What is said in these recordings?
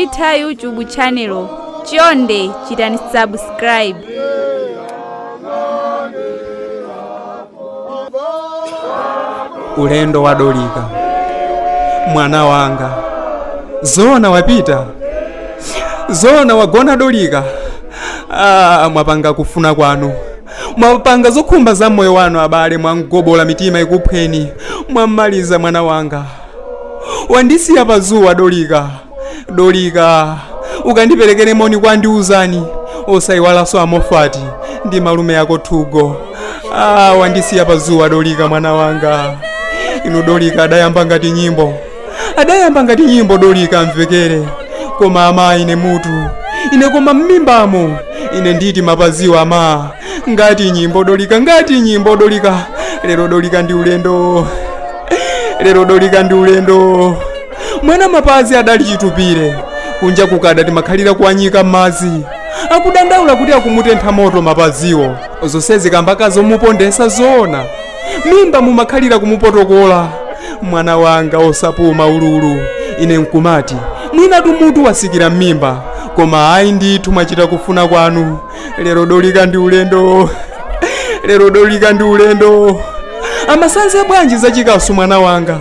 kulitha YouTube channel chonde chitani subscribe. Ulendo wa Dolika, mwana wanga, zona wapita, zona wagona Dolika. Mwapanga kufuna kwanu, mwapanga zokhumba za moyo wanu abale, mwangobola mitima ikuphweni, mwammaliza mwana wanga. Wandisiya pazuwa Dolika, Dolika, ukandiperekere moni kwandiuzani, osayiwalanso amofati ndi malume yako Thugo. Wandisiya pazuwa Dolika mwana wanga. Inu Dolika adayamba ngati nyimbo Dolika mvekere, koma ama ine mutu, ine koma mmimbamo, ine nditi mapaziwa ama, ngati nyimbo Dolika, ngati nyimbo Dolika. Lero Dolika ndi ulendo, lero Dolika ndi ulendo. Mwana mapazi adali chitupire, kunja kukada timakhalira kuwanyika m'madzi, akudandaula kuti akumutentha moto mapaziwo. Zonsezi kambaka zomupondesa zona, mimba mumakhalira kumupotokola. Mwana wanga osapuma ululu, ine nkumati mwina tumutu wasikira mmimba, koma ayi ndithu mwachita kufuna kwanu. Lero Dolika ndi ulendo, lero Dolika ndi ulendo. Amasanze bwanji zachikasu mwana wanga,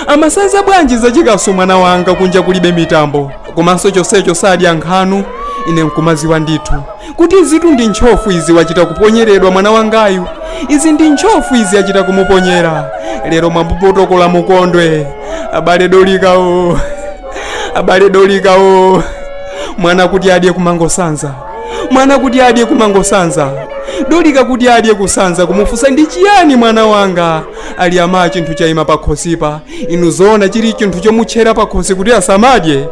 amasanze bwanji zachikasu mwana wanga, kunja kulibe mitambo, komanso chonsecho sadya nkhanu. Ine nkumaziwa ndithu kuti izitu ndi ntchofu izi wachita kuponyeredwa mwana wangayu, izi ndi ntchofu izi achita kumuponyera. Lero mwamupotokola mukondwe abale Dolika o, abale Dolika o. Mwana kuti adye kumangosanza, mwana kuti adye kumangosanza, Dolika kuti adye kusanza kumufusa ndi chiyani mwana wanga. Ali ama chinthu chayima pakhosipa, inu zona chili chinthu chomutchera pakhosi kuti asamadye.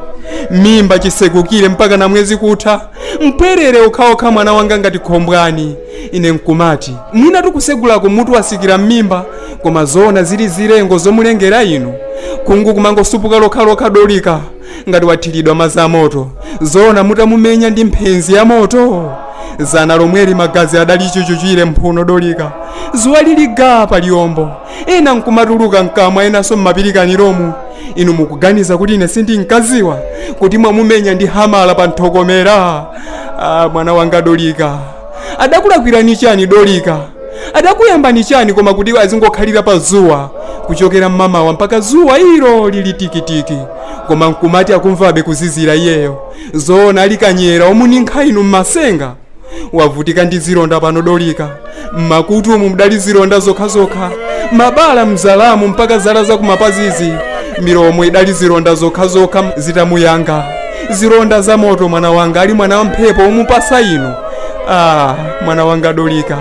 Mimba chisekukire mpaka na mwezi kutha, mpwerere okhaokha mwana wanga ngati khombwani. Ine nkumati mwina tukusegula kumutu wasikira mmimba, koma zona zili zilengo zomulengera inu. Kungu kumangosupuka lokhalokha Dolika ngati wathiridwa madzi amoto, zona mutamumenya ndi mphenzi ya moto. Zana lomweli magazi adali chuchuchire mphuno Dolika, zuwa lili gapa liyombo, ena nkumatuluka mkamwa, enanso mmapirikaniromu. Inu mukuganiza kuti ine sindinkaziwa kuti mwamumenya ndi hamala pa nthokomera. Mwana wanga Dolika, adakulakwirani chani Dolika? Adakuyambani chani koma kuti azingokhalira pa zuwa, kuchokera mmamawa mpaka zuwa ilo lili tikitiki, koma nkumati akumvabe kuzizira iyeyo. Zona alikanyera omuninkha inu mmasenga. Wavutika ndi zilonda pano Dolika, mmakutu umu mdali zilonda zokhazokha, mabala mzalamu mpaka zala za kumapazizi, milomo idali zilonda zokhazokha zitamuyanga. Zilonda za moto mwana wanga, ali mwana wamphepo omupasa inu. Mwana wanga Dolika,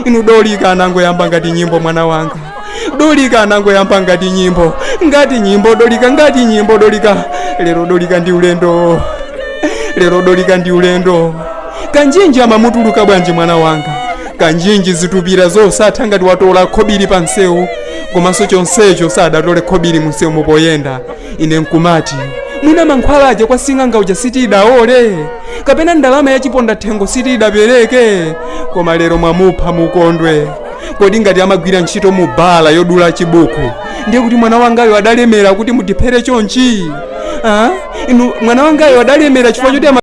inu Dolika anangoyamba ngati nyimbo mwana wanga, Dolika anangoyamba ngati nyimbo, ngati nyimbo Dolika, ngati nyimbo Dolika. Lero Dolika ndi ulendo, lero Dolika ndi ulendo. Kanjinji amamutuluka bwanji mwana wanga, kanjinji zitupira zosatha ngati watola khobiri pa msewu, komanso chonsecho sadatole khobiri mu msewu mupoyenda. Ine nkumati mwina mankhwalaje kwa sing'anga uja sitidaole, kapena ndalama ya chiponda thengo sitidapereke, koma lero mwamupha mukondwe. Kodi ngati amagwira ntchito mu bala yodula chibuku, ndiye kuti mwana wangayo adalemera kuti mutiphere chonchi? Inu mwana wangayo adalemera chifukwa choti